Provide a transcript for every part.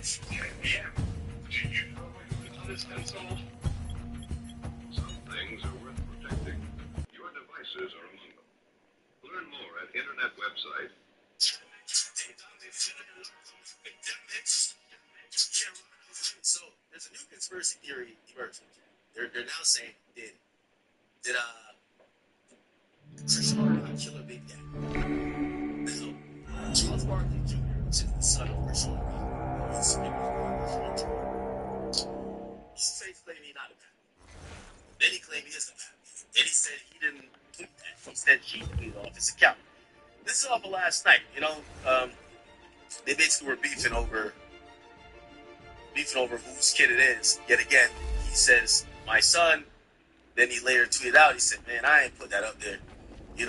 Yeah. Did you know this console? Some things are worth protecting. Your devices are among them. Learn more at internet website. So there's a new conspiracy theory emerging. They're now saying did Krishan Rock kill her baby daddy? Now, Charles Barkley Jr., which is the son of Krishan Rock, is Faith claimed he not a bad. Then he claimed he is a bad. Then he said he didn't tweet that. He said she tweeted off his account. This is all for last night. They basically were beefing over whose kid it is. Yet again, he says, my son. Then he later tweeted out, he said, man, I ain't put that up there. He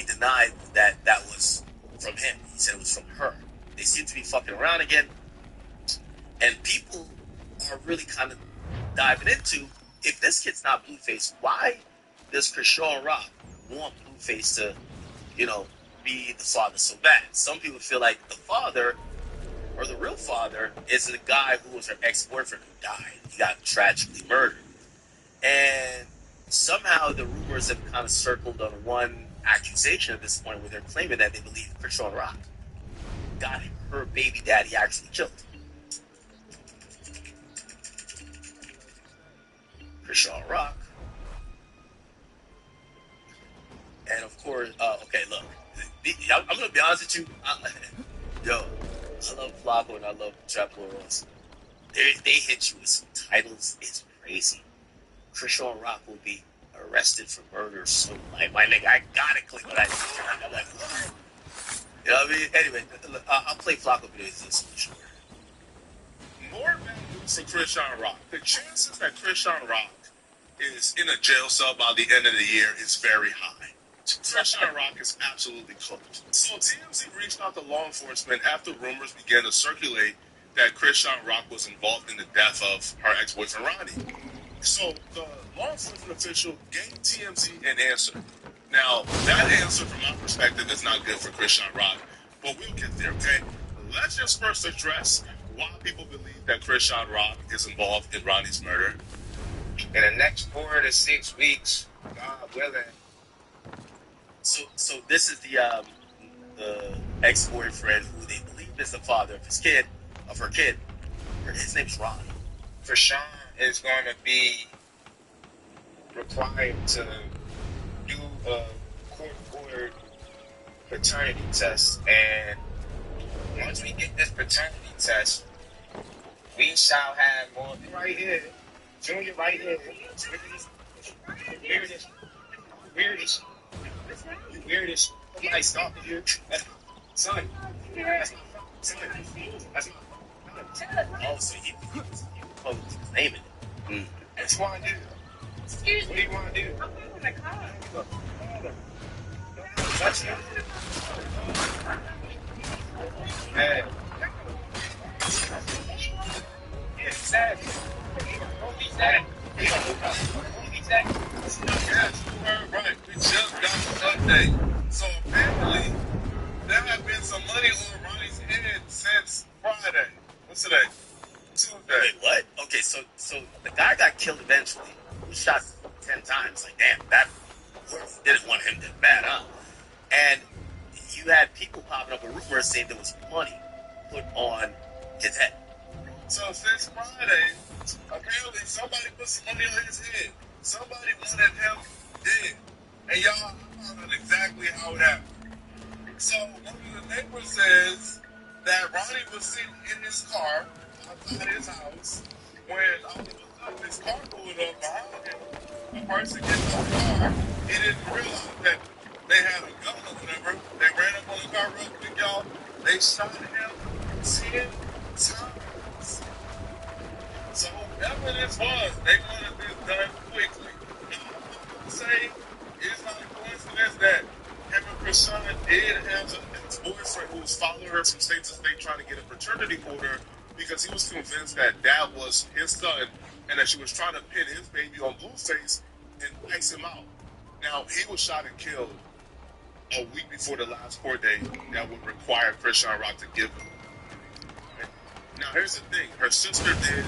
denied that was from him. He said it was from her. They seem to be fucking around again. And people are really kind of diving into, if this kid's not Blueface, why does Krishan Rock want Blueface to, be the father so bad? Some people feel like the father, or the real father, is the guy who was her ex-boyfriend who died. He got tragically murdered. And somehow the rumors have kind of circled on one accusation at this point where they're claiming that they believe Krishan Rock got her baby daddy actually killed. Krishan Rock. And of course, okay, look, I'm going to be honest with you. I love Flacco and I love Trapper Ross. They hit you with some titles. It's crazy. Krishan Rock will be arrested for murder soon. Like, my nigga, I gotta click on that. I'm like, what? You know what I mean? Anyway, I'll play Flacco videos this solution. More bad news for Krishan Rock. The chances that Krishan Rock is in a jail cell by the end of the year is very high. Krishan Rock is absolutely close. So TMZ reached out to law enforcement after rumors began to circulate that Krishan Rock was involved in the death of her ex-boyfriend Ronnie. So the law enforcement official gave TMZ an answer. Now, that answer from my perspective is not good for Krishan Rock, but we'll get there, okay? Let's just first address why people believe that Krishan Rock is involved in Ronnie's murder. In the next 4 to 6 weeks, God willing. So this is the ex-boyfriend who they believe is the father of his kid, of her kid. His name's Ronnie. Krishan is going to be required to do a court-ordered paternity test. And once we get this paternity test, we shall have more. Right here. Junior, right here. Weirdest. Weirdest. Weirdest. Somebody stop you. Son. That's my son. That's my Oh, so he claiming it. What you want to do? Excuse What me. do you want to do? I'm going to my car. Touch him. Hey. Yeah, exactly. Don't be sad. Don't be sad. Yes, you heard right. We just got an update. So apparently, there have been some money on Ronnie's head since Friday. What's today? Tuesday. Wait, what? Okay, so the guy got killed eventually. He was shot 10 times. Like, damn, that didn't want him that bad, huh? And you had people popping up with rumors saying there was money put on his head. So since Friday, apparently somebody put some money on his head. Somebody wanted him dead. And y'all, I found out exactly how it happened. So one of the neighbors says that Ronnie was sitting in his car outside his house when all of a sudden his car pulled up behind him. The person gets in the car. He didn't realize that they had a gun or whatever. They ran up on the car real quick, y'all. They shot him 10 times. So whatever this was, they wanted this done quickly. Now, I'm going to say it's not a coincidence that him and Krishan did have an ex-boyfriend who was following her from state to state trying to get a paternity order because he was convinced that that was his son and that she was trying to pin his baby on Blueface and ice him out. Now, he was shot and killed a week before the last court date that would require Krishan Rock to give him. Now, here's the thing. Her sister did,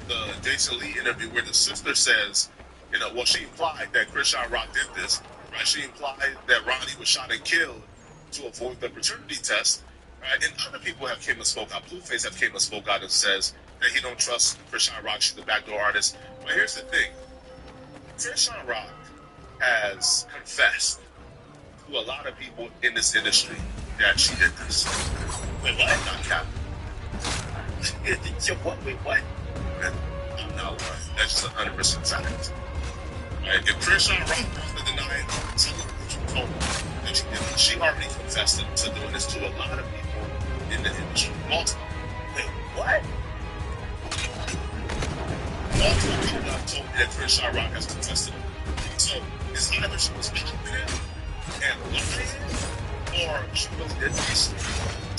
the Jason Lee interview where the sister says, well, she implied that Krishan Rock did this, right? She implied that Ronnie was shot and killed to avoid the paternity test, right? And other people have came and spoke out. Blueface have came and spoke out and says that he don't trust Krishan Rock. She's the backdoor artist. But here's the thing. Krishan Rock has confessed to a lot of people in this industry that she did this. Wait, what? Not Cap. Wait, what? I'm not lying. That's just 100% fact. Right? If Krishan Rock wants to deny it, tell them what you told her that she did it. She already confessed to doing this to a lot of people in the industry. Multiple. Wait, what? Multiple people have told me that Krishan Rock has confessed to them. So, it's either she was confident and lying, or she was innocent.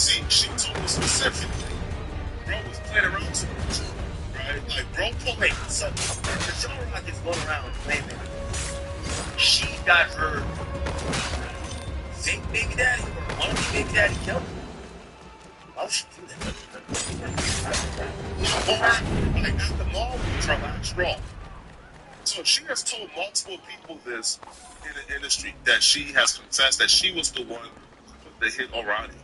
See, she told us specifically, bro was playing around too much. Right? Like, bro told me, so Krishan Rock is going around claiming she got her fake baby daddy or wannabe baby daddy killed. Why would she do that? Or, like, at the mall with her last straw. So she has told multiple people this in the industry that she has confessed that she was the one who put the hit on Ronnie.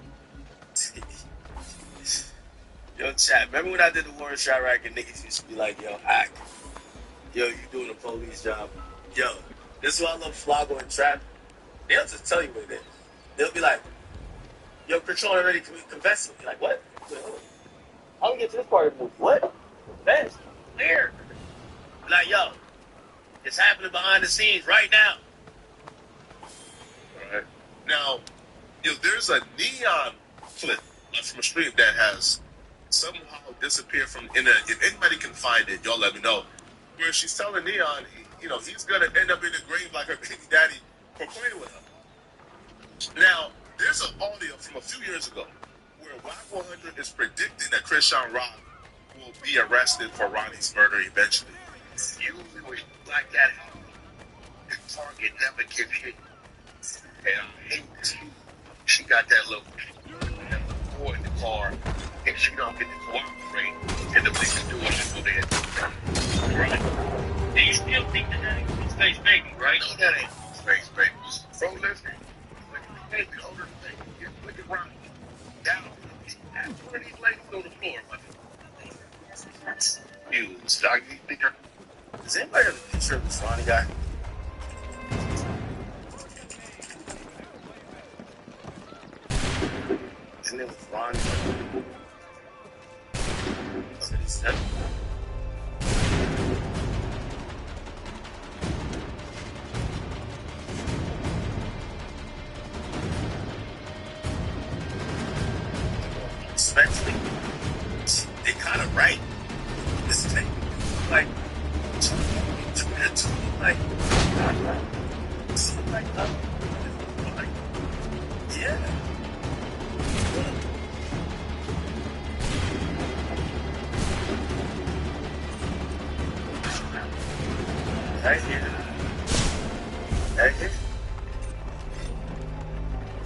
Yo, chat, remember when I did the Warren Chirac and niggas used to be like, yo, hack. Yo, you doing a police job. Yo, this is why I love Flago and Trap. They'll just tell you what it is. They'll be like, yo, Patron already confessed. You're like, what? Wait, hold on. How do we get to this part of the movie? What? Confessed? Where? Like, yo, it's happening behind the scenes right now. Alright. Now, there's a neon clip from a stream that has somehow disappeared from internet. If anybody can find it, y'all let me know. Where she's telling Neon, he's gonna end up in the grave like her baby daddy for playing with her. Now, there's an audio from a few years ago where WAC 100 is predicting that Krishan Rock will be arrested for Ronnie's murder eventually. Usually when like that happens, the target never gets hit. And I hate this. She got that little boy in the car, and she don't get to cooperate, and the police do what she do there. Right? And you still think that ain't Blueface baby, right? No, that ain't Blueface baby. Bro, listen. Look at the baby, older thing. Look at Ronnie. Down. One of these ladies on the floor, my nigga. You, stocky thinker. Does anybody have a picture of this Ronnie guy? His name was Ronnie. That's what he said. Especially, they kind of right. This thing, like, yeah. Right here. Right here.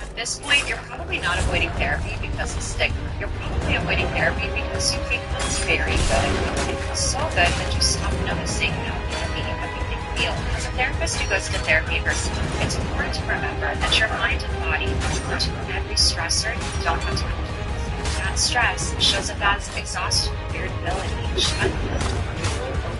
At this point, you're probably not avoiding therapy because of stigma. You're probably avoiding therapy because you think it's very good. It feels so good that you stop noticing how therapy and everything feel. As a therapist who goes to therapy herself, it's important to remember that your mind and body listen to every stressor you don't have to control. That stress shows up as exhaustion, irritability, shyness,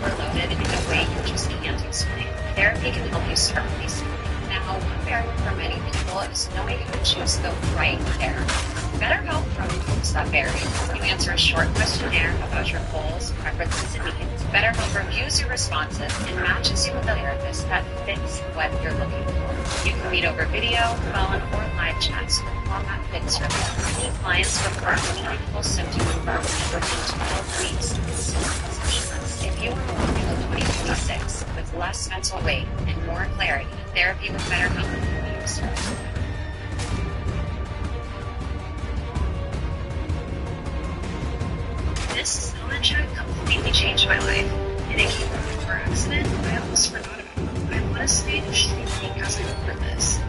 overloaded in a way you just can't explain. Therapy can help you start releasing. Now, one barrier for many people is knowing who to choose the right therapist. BetterHelp removes that barrier. You answer a short questionnaire about your goals, preferences, and needs. BetterHelp reviews your responses and matches you with a therapist that fits what you're looking for. You can meet over video, phone, or live chats with one that fits your needs. Many clients report meaningful symptom improvement within 12 weeks. If you are walking in 2026 with less mental weight and more clarity, therapy with BetterHelp will be your start. This knowledge completely changed my life. In a car accident, I almost forgot about it. I want to stay extremely positive for this. I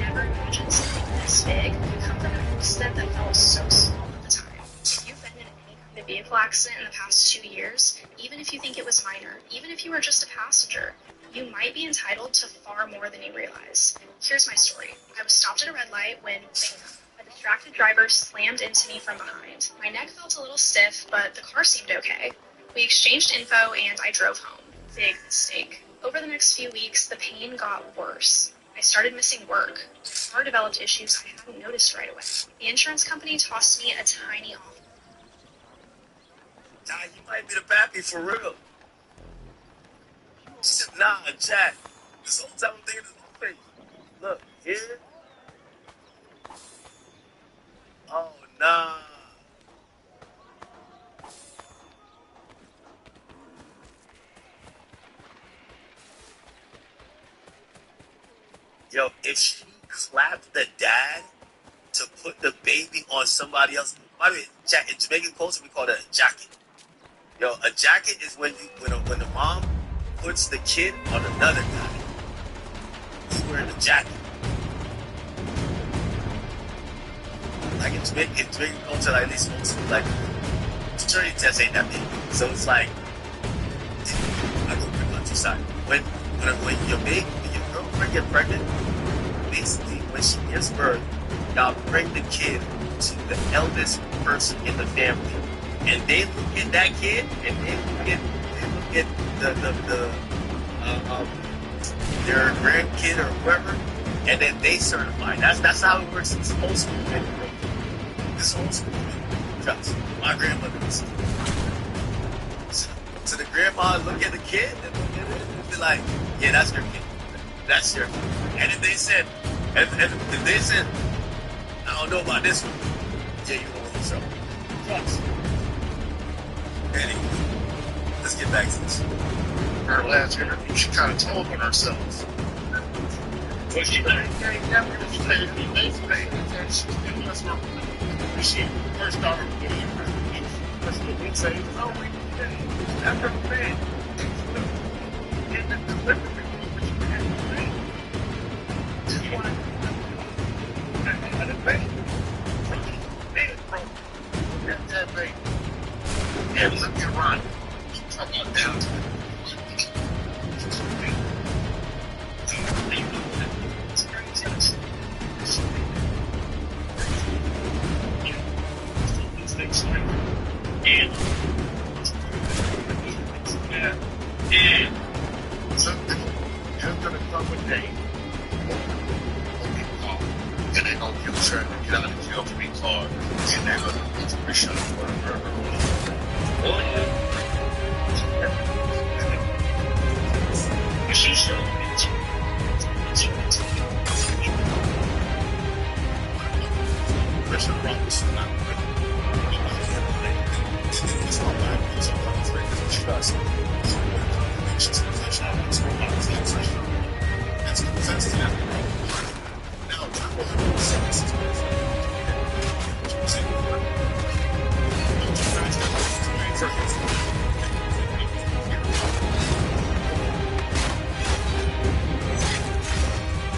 never imagined something this big could come from an accident that felt so small at the time. If you've been in any kind of vehicle accident in the past 2 years, even if you think it was minor, even if you were just a passenger, you might be entitled to far more than you realize. Here's my story. I was stopped at a red light when, bam, a distracted driver slammed into me from behind. My neck felt a little stiff, but the car seemed okay. We exchanged info and I drove home. Big mistake. Over the next few weeks, the pain got worse. I started missing work. The car developed issues I hadn't noticed right away. The insurance company tossed me a tiny offer. Nah, you might be the pappy for real. She said, nah, Jack. This whole time I'm thinking this whole face. Look, here. Oh, nah. Yo, if she clapped the dad to put the baby on somebody else, I mean, in Jamaican culture we call that a jacket. Yo, a jacket is when the mom puts the kid on another guy. He's wearing a jacket. Like in Jamaican culture, like at least most like security test ain't that big. So it's like I go to the countryside. When your girlfriend get pregnant, basically when she gives birth, y'all bring the kid to the eldest person in the family. And they look at that kid, and they look at their grandkid or whoever, and then they certify. That's how it works in this whole school. This whole school. Trust. My grandmother was. So the grandma look at the kid and look at it and be like, "Yeah, that's your kid. That's your kid." And if they said, "I don't know about this one," yeah, you know what's up. Trust. Anyway, let's get back to this. Her last interview, she kind of told on herself. But she never played me basically. She first started with me. First she would say, "Oh, we never been." In the delivery, which you had to say. She wanted to have a baby. That baby. And look at Ron. Talk about down to and something you're gonna come with Dave. And they're gonna give her to get out of jail for being caught. And they're gonna put her shot for her. Oh yeah. And she showed me. Pressure Roberts is not good. It's not bad. It's not bad. It's very good. She does. She's professional. It's not bad. It's not professional. That's good. That's the end. Now, I will have to say this is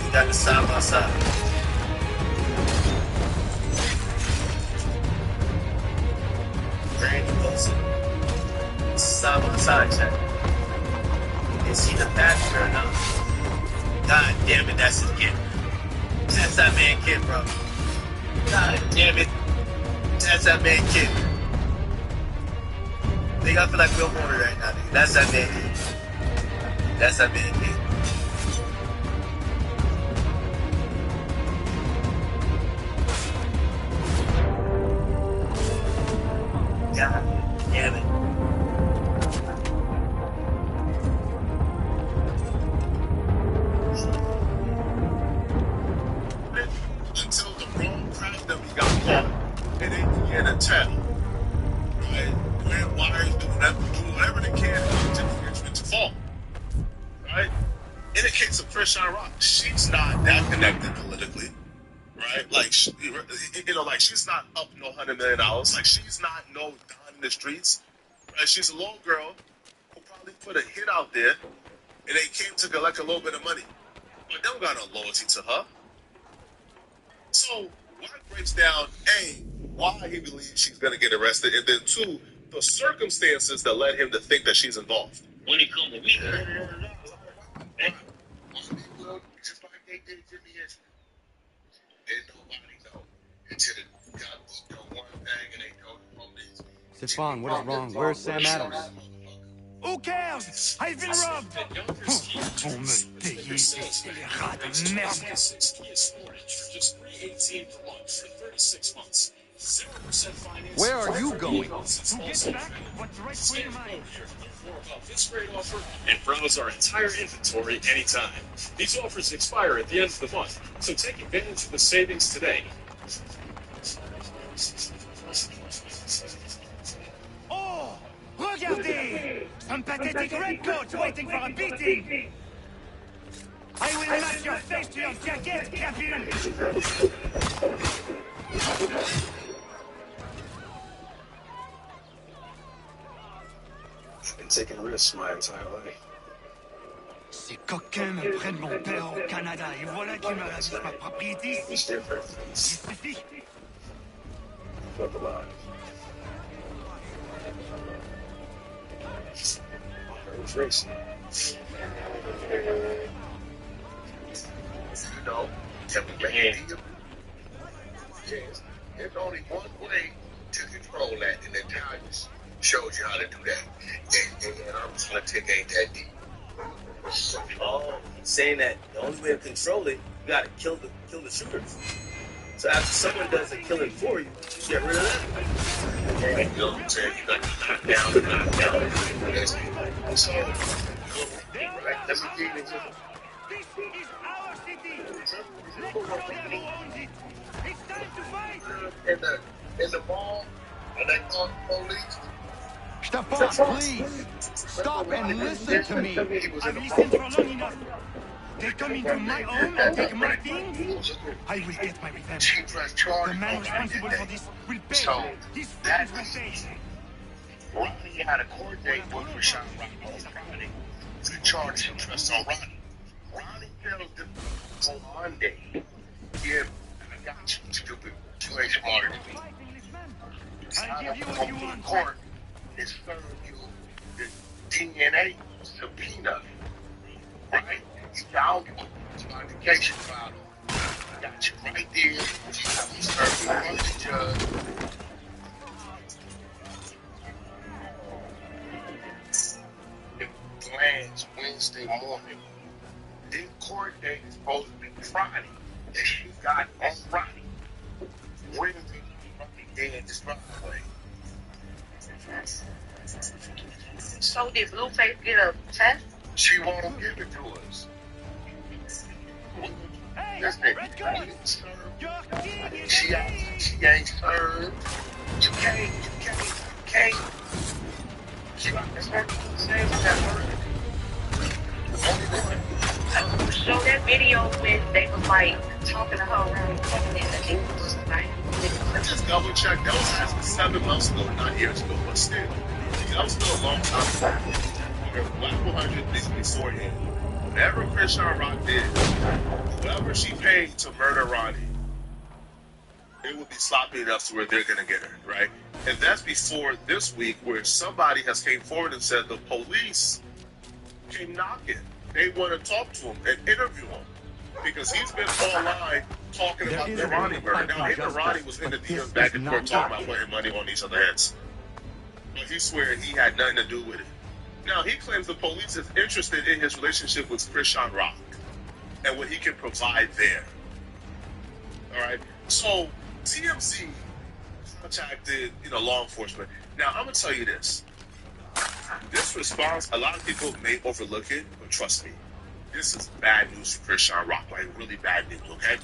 You got the side by side. Randy Wilson, side by side check. Is he the pastor or not? God damn it, that's his kid. That's that man kid, bro. God damn it. That's that man kid. Nigga, I feel like Will Warner right now, nigga. That's that man kid. That's that man kid. God damn it. Until the wrong crowd that we got caught, and they began to tell. Right? Grant Wires doing whatever they can to get you to fall. Right? In the case of Christian Rock, she's not that connected politically. Right? Like, like she's not up no $100 million. Like, she's not no Don in the streets. Right? She's a little girl who probably put a hit out there, and they came to collect a little bit of money. But they don't got no loyalty to her. So, one breaks down, A, why he believes she's going to get arrested, and then two, the circumstances that led him to think that she's involved. When it comes to me, Just like they did Jimmy Henson. Didn't nobody know until it got booked on one thing and they told the police. Stefan, what is wrong? Where's Sam Adams? Who cares? I've been robbed. Pour me payer, les rats de merde. Just $318 per month for 36 months. 0% finance. Where are you going? To get back what's rightfully mine. This great offer and browse our entire inventory anytime. These offers expire at the end of the month, so take advantage of the savings today. Oh, regardez! Some pathetic redcoats waiting for a beating! I will match your face to your jacket, Captain! I've been taking risks my entire life. Ces coquins me prennent mon père au Canada et voilà qu'ils me ravissent ma propriété. It's different. Il suffit. Fuck alive. It was racing. You know, tell me your hand. Yes, there's only one way to control that, and the Italians showed you how to do that. And I'm just gonna take ain't that deep. Oh, he's saying that the only way to control it, you gotta kill the shooters. So after someone does the killing for you, you get rid of them. Right, you know what I'm saying? You got to knock down and knock down. So, right, let me give you This is our city. Let's show them who owns it. It's time to fight. in the mall, and they called the police. Stefan, please! Stop and listen to me! I've listened for long enough. They come into my home and take my things. I will get my revenge. She pressed charge. The man responsible for this will pay. So, His that friends will pay. Ronnie had a court date with Rashawn Rock on Friday. The charge interest on Ronnie. Ronnie tells them on Monday, yeah, I got you, stupid. You ain't smarter than me. I'll give you what you want. Court is serving you the DNA subpoena, right? You found it. It's my vacation file. I got you right there. You served in front of the judge. It lands Wednesday morning. Then court date is supposed to be Friday. That she got on Friday. Wednesday, Friday, dead this Friday. So did Blueface get a test? She won't give it to us. Listen, she ain't served. You can't. She got this her same that murder. Only one. Show that video when they was like talking to her around the corner and it was like. I just double checked. That was actually 7 months ago, not years ago, but still. That was still a long time ago. Black 100 this beforehand. Whatever Christian Rock did, whoever she paid to murder Ronnie, it would be sloppy enough to where they're going to get her, right? And that's before this week where somebody has came forward and said the police came knocking. They want to talk to him and interview him because he's been online talking about the Ronnie murder. Now, him and Ronnie was in the DMs back and forth talking about putting money on each other's heads. But he swear he had nothing to do with it. Now, he claims the police is interested in his relationship with Christian Rock and what he can provide there. All right? So, TMZ contacted, law enforcement. Now, I'm going to tell you this. This response, a lot of people may overlook it, but trust me, this is bad news for Christian Rock, like really bad news, okay?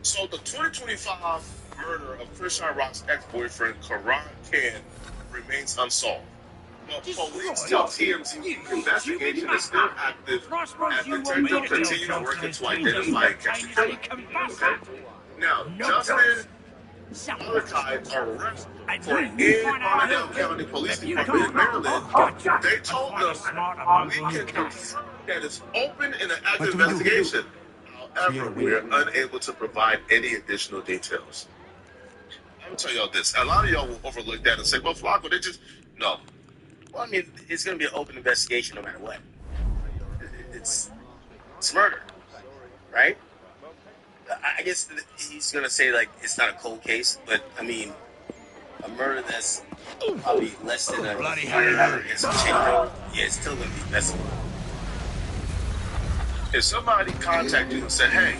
So, the 2025 murder of Christian Rock's ex-boyfriend, Karan Khan, remains unsolved. But police tell TMZ the investigation is still active as detectives continue to work to identify and catch the killer. Okay? Now, Justin Malachi are arrested for an Arundel County Police Department in Maryland. They told us we can confirm that it's open in an active investigation. However, we are unable to provide any additional details. I'm gonna tell y'all this. A lot of y'all will overlook that and say, well, Flacco, No. Well, I mean, it's going to be an open investigation no matter what. It's murder, right? I guess he's going to say, like, it's not a cold case, but, I mean, a murder that's probably less than a Bloody year hell. against a 10-year-old, yeah, it's still going to be messy. If somebody contacted you and said, hey,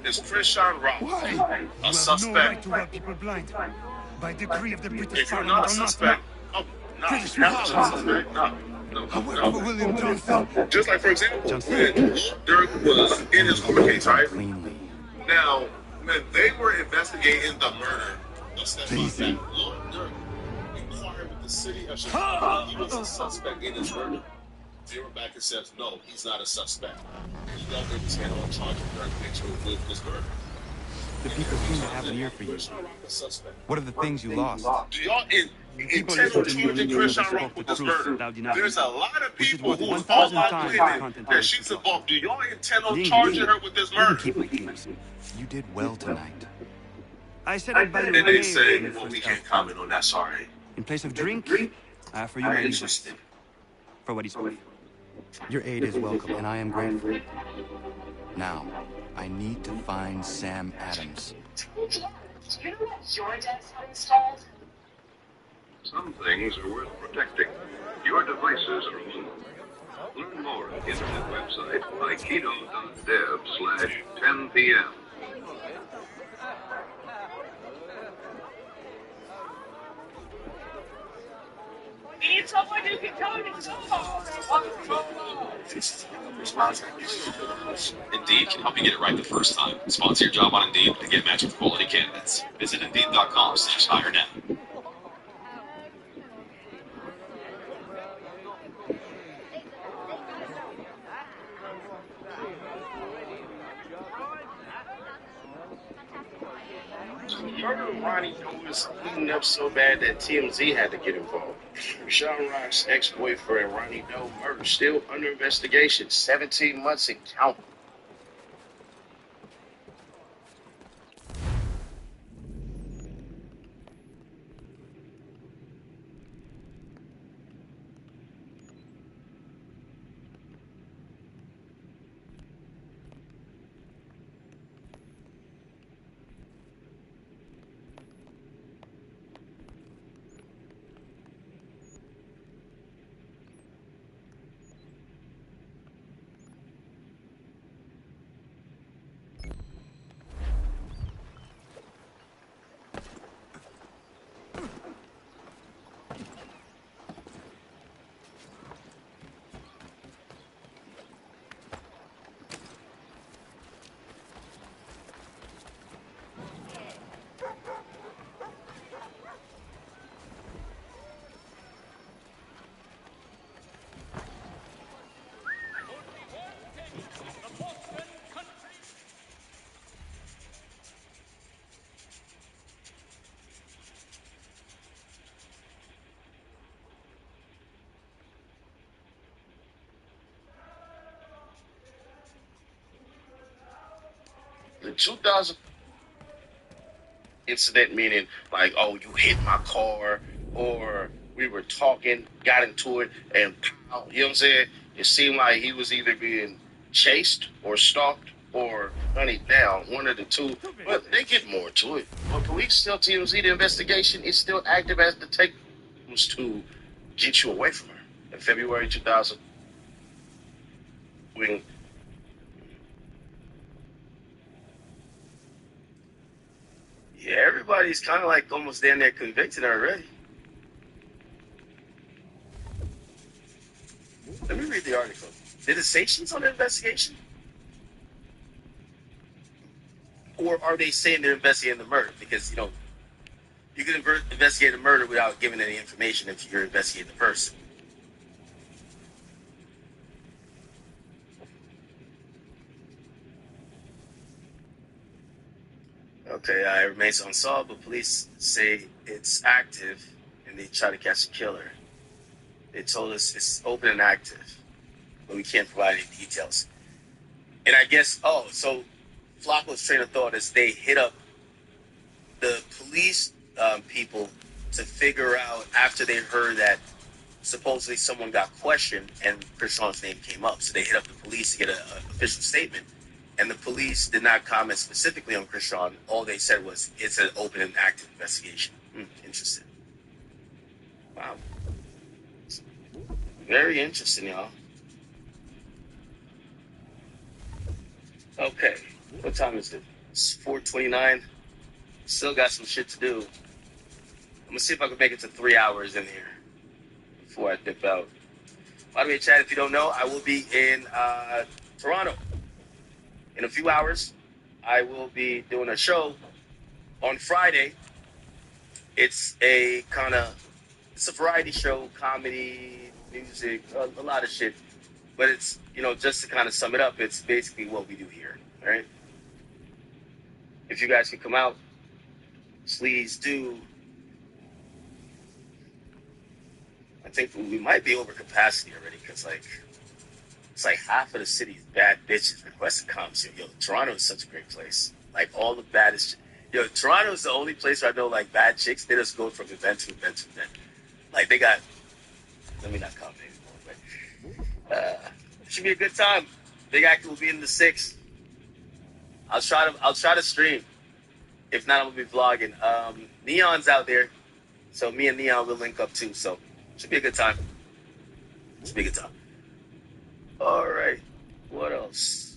is Krishan Rock Why? a You have no right suspect? to rob people blind. By decree of the British If you're Parliament not a or not, suspect, oh, no, British you're not a Parliament. suspect. No. However, William Johnson. Just like, for example, when Dirk was in his court case, right? Cleanly. Now, when they were investigating the murder of Stefan Easy. Beck, Lord Dirk inquired with the city of Chicago if he was a suspect in his murder. They were back and said, no, he's not a suspect. He don't intend on charging Dirk Mitchell with this murder. The people seem to have an ear for you. Krishan Rock a suspect. What are the things you lost? Do y'all People intend on listen to you charging and you Krishan never Rock spoke with the this truth murder? loud enough. There's a lot of Which is people worth who 1,000 are times claiming the content that of she's this involved. Do y'all intend on Dean, charging her with this you can murder? keep my keys. You did well tonight. I said it by And they name say, in the well, we first can't act. comment on that, sorry. In place of drink, I offer you my Interesting. for what he's worth. Your aid is welcome, and I am grateful. Now, I need to find Sam Adams. Do you know what your desk got installed? Some things are worth protecting. Your devices are among them. Learn more at the internet website aikido.dev/10 p.m. We need someone who can come and solve. Indeed can help you get it right the first time. Sponsor your job on Indeed to get matched with quality candidates. Visit Indeed.com/HireNow. The murder of Ronnie Doe was heating up so bad that TMZ had to get involved. Rashawn Rock's ex-boyfriend, Ronnie Doe, murder still under investigation, 17 months and counting. The 2000 incident, meaning like, oh, you hit my car, or we were talking, got into it, and pow, you know what I'm saying? It seemed like he was either being chased or stalked or hunted down, one of the two. But they get more to it. But police tell TMZ the investigation is still active as the take was to get you away from her. In February 2000, when Yeah, everybody's kind of like almost damn near convicted already. Let me read the article. Did it say she's on the investigation? Or are they saying they're investigating the murder? Because, you know, you can investigate a murder without giving any information if you're investigating the person. Okay, it remains unsolved, but police say it's active and they try to catch the killer. They told us it's open and active, but we can't provide any details. And I guess, so Flacco's train of thought is they hit up the police people to figure out after they heard that supposedly someone got questioned and Krishan's name came up. So they hit up the police to get an official statement. And the police did not comment specifically on Krishan. All they said was it's an open and active investigation. Interesting. Wow. Very interesting, y'all. Okay. What time is it? It's 4:29. Still got some shit to do. I'm going to see if I can make it to 3 hours in here before I dip out. By the way, Chad, if you don't know, I will be in Toronto in a few hours. I will be doing a show on Friday. It's a variety show, comedy, music, a lot of shit. But it's, just to kind of sum it up, it's basically what we do here, all right? If you guys can come out, please do. I think we might be over capacity already because, it's like half of the city's bad bitches requested comps here. Yo, Toronto is such a great place. Like, all the baddest. Yo, Toronto is the only place where I know, bad chicks. They just go from event to event to event. Like, they got. Let me not comment anymore, but it should be a good time. Big Act will be in the 6th. I'll try to stream. If not, I'm gonna be vlogging. Neon's out there, so me and Neon will link up too. So should be a good time. Should be a good time. All right. What else?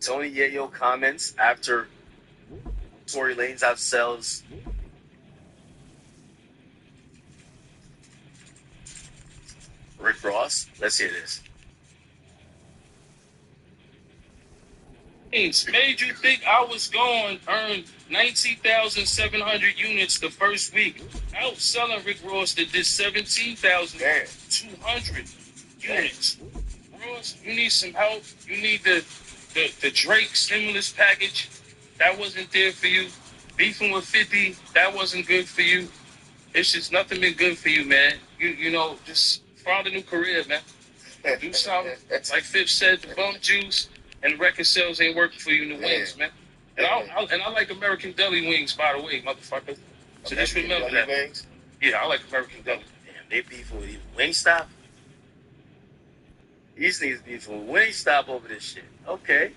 Tony Yayo comments after Tory Lanez outsells Rick Ross. Let's hear this. Made you think I was going to earn 19,700 units the first week. Outselling Rick Ross that did 17,200 units. Ross, you need some help. You need the Drake stimulus package. That wasn't there for you. Beefing with 50, that wasn't good for you. It's just nothing been good for you, man. You just find a new career, man. Do something. Like Fifth said, the bum juice and record sales ain't working for you in the wings, man. And I like American Deli wings, by the way, motherfucker. So just remember that. Wings? Yeah, I like American Deli. Damn, they beef with Wingstop? These niggas beefing with Wingstop over this shit. Okay.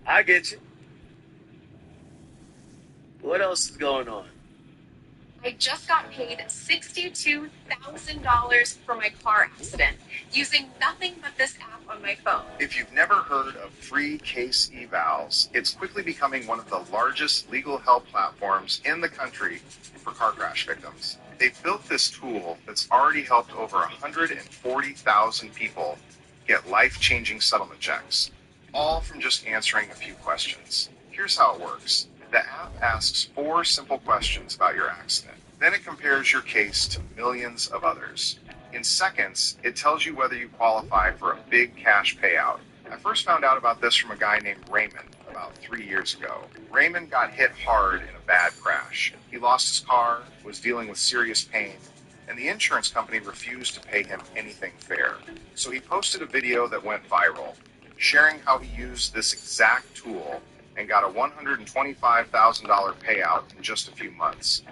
I get you. What else is going on? I just got paid $62,000 for my car accident using nothing but this app on my phone. If you've never heard of free case evals, it's quickly becoming one of the largest legal help platforms in the country for car crash victims. They've built this tool that's already helped over 140,000 people get life-changing settlement checks, all from just answering a few questions. Here's how it works. The app asks 4 simple questions about your accident. Then it compares your case to millions of others. In seconds, it tells you whether you qualify for a big cash payout. I first found out about this from a guy named Raymond about 3 years ago. Raymond got hit hard in a bad crash. He lost his car, was dealing with serious pain, and the insurance company refused to pay him anything fair. So he posted a video that went viral, sharing how he used this exact tool and got a $125,000 payout in just a few months.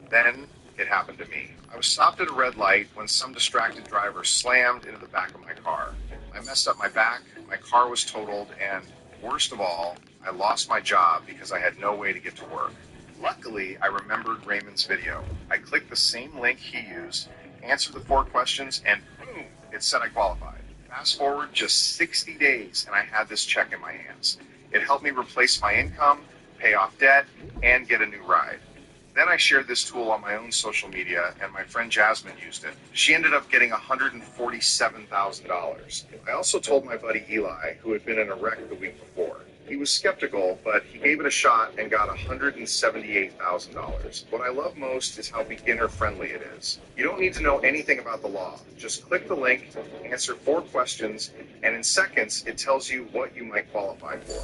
Then it happened to me. I was stopped at a red light when some distracted driver slammed into the back of my car. I messed up my back, my car was totaled, and worst of all, I lost my job because I had no way to get to work. Luckily, I remembered Raymond's video. I clicked the same link he used, answered the 4 questions, and boom, it said I qualified. Fast forward just 60 days, and I had this check in my hands. It helped me replace my income, pay off debt, and get a new ride. Then I shared this tool on my own social media, and my friend Jasmine used it. She ended up getting $147,000. I also told my buddy Eli, who had been in a wreck the week before. He was skeptical, but he gave it a shot and got $178,000. What I love most is how beginner-friendly it is. You don't need to know anything about the law. Just click the link, answer 4 questions, and in seconds, it tells you what you might qualify for.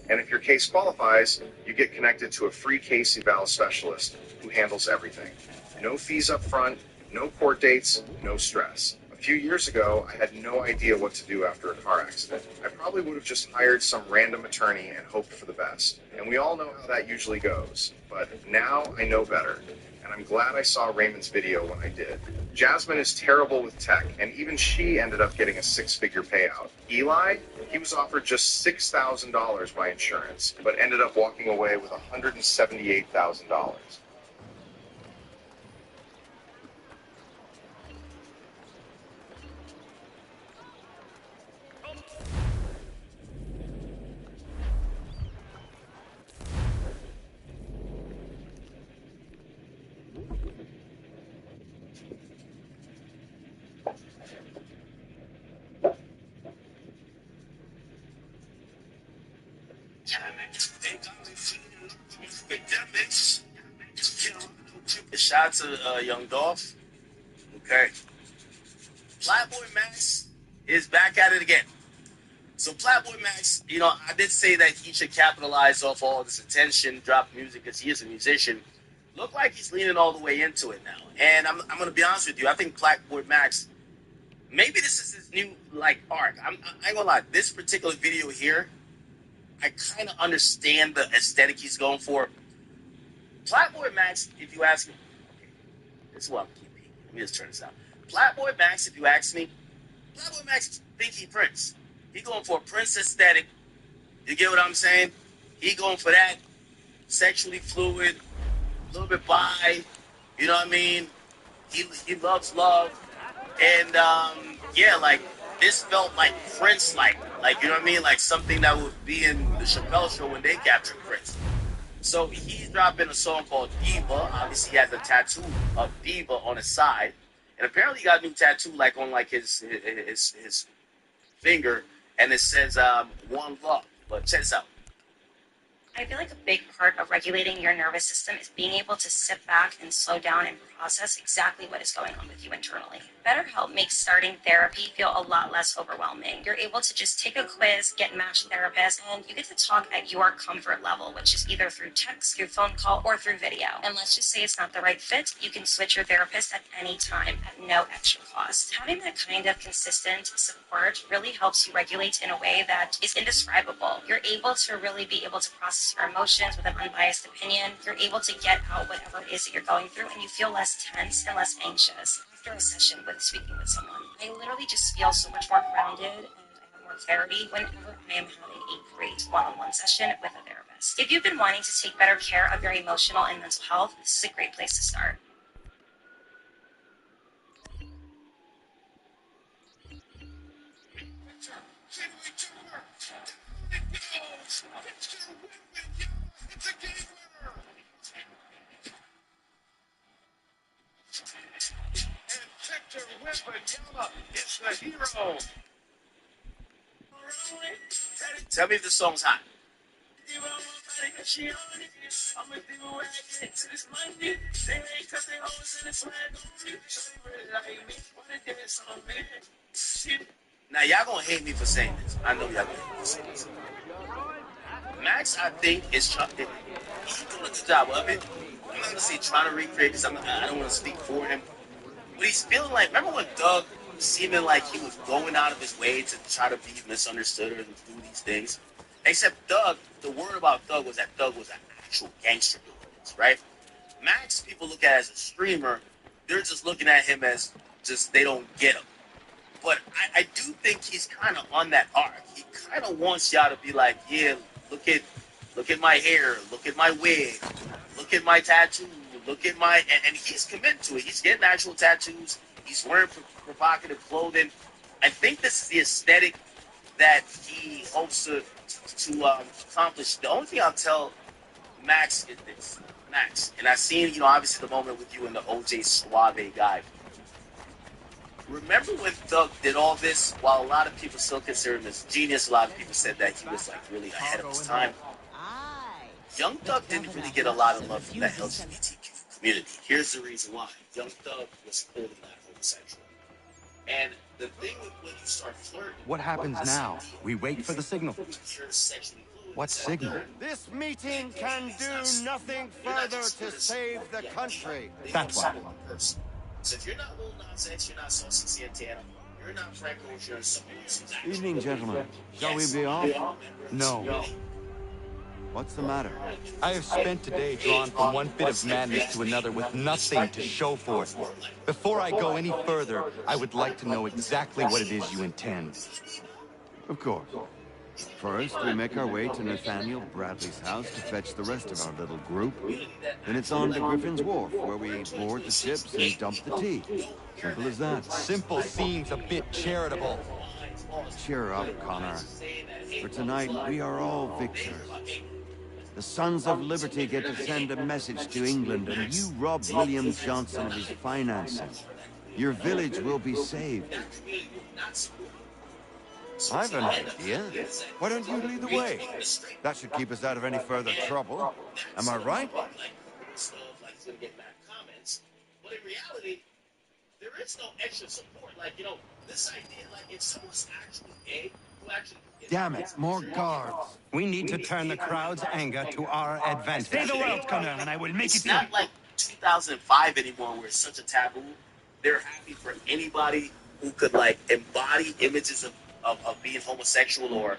And if your case qualifies, you get connected to a free case eval specialist who handles everything. No fees up front, no court dates, no stress. A A few years ago, I had no idea what to do after a car accident. I probably would have just hired some random attorney and hoped for the best. And we all know how that usually goes. But now I know better. And I'm glad I saw Raymond's video when I did. Jasmine is terrible with tech, and even she ended up getting a six-figure payout. Eli, he was offered just $6,000 by insurance, but ended up walking away with $178,000. Shout out to Young Dolph. Okay. Flatboy Max is back at it again. So Flatboy Max, you know, I did say that he should capitalize off all this attention, drop music, because he is a musician. Look like he's leaning all the way into it now. And I'm going to be honest with you. I think Flatboy Max, maybe this is his new, like, arc. I ain't going to lie. This particular video here, I kind of understand the aesthetic he's going for. Flatboy Max, if you ask me, this is what I'm keeping. Let me just turn this out. Flatboy Max, if you ask me, Flatboy Max think he Prince. He going for a Prince aesthetic. You get what I'm saying? He going for that sexually fluid, a little bit bi. You know what I mean? He loves love, and yeah, like this felt like Prince-like. Like, you know what I mean? Like something that would be in the Chappelle Show when they captured Prince. So he's dropping a song called Diva. Obviously, he has a tattoo of Diva on his side, and apparently he got a new tattoo like on like his finger, and it says "One Love." But check this out. I feel like a big part of regulating your nervous system is being able to sit back and slow down and process exactly what is going on with you internally. BetterHelp makes starting therapy feel a lot less overwhelming. You're able to just take a quiz, get matched therapists, and you get to talk at your comfort level, which is either through text, through phone call, or through video. And let's just say it's not the right fit, you can switch your therapist at any time at no extra cost. Having that kind of consistent support really helps you regulate in a way that is indescribable. You're able to really be able to process your emotions with an unbiased opinion. You're able to get out whatever it is that you're going through, and you feel less tense and less anxious after a session with speaking with someone. I literally just feel so much more grounded, and I have more clarity whenever I am having a great one-on-one session with a therapist. If you've been wanting to take better care of your emotional and mental health, this is a great place to start. It's the hero. Tell me if the song's hot. Now y'all gonna hate me for saying this. I know y'all gonna hate me for saying this. Max, I think, is trying. He's doing a good job of it. I'm not gonna say trying to recreate because I don't want to speak for him. But he's feeling like, remember when Doug seeming like he was going out of his way to try to be misunderstood or to do these things? Except Doug, the word about Doug was that Doug was an actual gangster doing this, right? Max, people look at as a streamer, they're just looking at him as just, they don't get him. But I do think he's kind of on that arc. He kind of wants y'all to be like, yeah, look at my hair, look at my wig, look at my tattoo, look at my, and he's committed to it. He's getting actual tattoos. He's wearing provocative clothing. I think this is the aesthetic that he hopes to accomplish. The only thing I'll tell Max is this. Max, and I've seen, obviously the moment with you and the OJ Suave guy. Remember when Thug did all this, while a lot of people still consider him as genius, a lot of people said that he was like really ahead of his time. Young Thug didn't really get a lot of love from the LGBTQ community. Here's the reason why. Young Thug was clearly not homosexual. And the thing with when you start flirting... What happens now? We wait for the signal. What signal? This meeting can do nothing further to save the country. That's why. So if you're not Lil Nas X, you're not Saucy Santana, We're not Franco Ocean's. Evening, gentlemen. Shall we be off? No. What's the matter? I have spent today drawn from one fit of madness to another with nothing to show for it. Before I go any further, I would like to know exactly what it is you intend. Of course. First, we make our way to Nathaniel Bradley's house to fetch the rest of our little group. Then it's on to Griffin's Wharf, where we board the ships and dump the tea. Simple as that. Simple seems a bit charitable. Cheer up, Connor. For tonight, we are all victors. The Sons of Liberty get to send a message to England, and you rob William Johnson of his finances. Your village will be saved. I've an idea. Why don't you lead the way? That should keep us out of any further trouble. Am I right? But in reality, there is no extra support. This idea, if someone's actually gay, who actually... Damn it, more guards. We need to turn the crowd's anger to our advantage. Say the word, Connor, and I will make It's it not like 2005 anymore where it's such a taboo. They're happy for anybody who could, embody images of being homosexual or,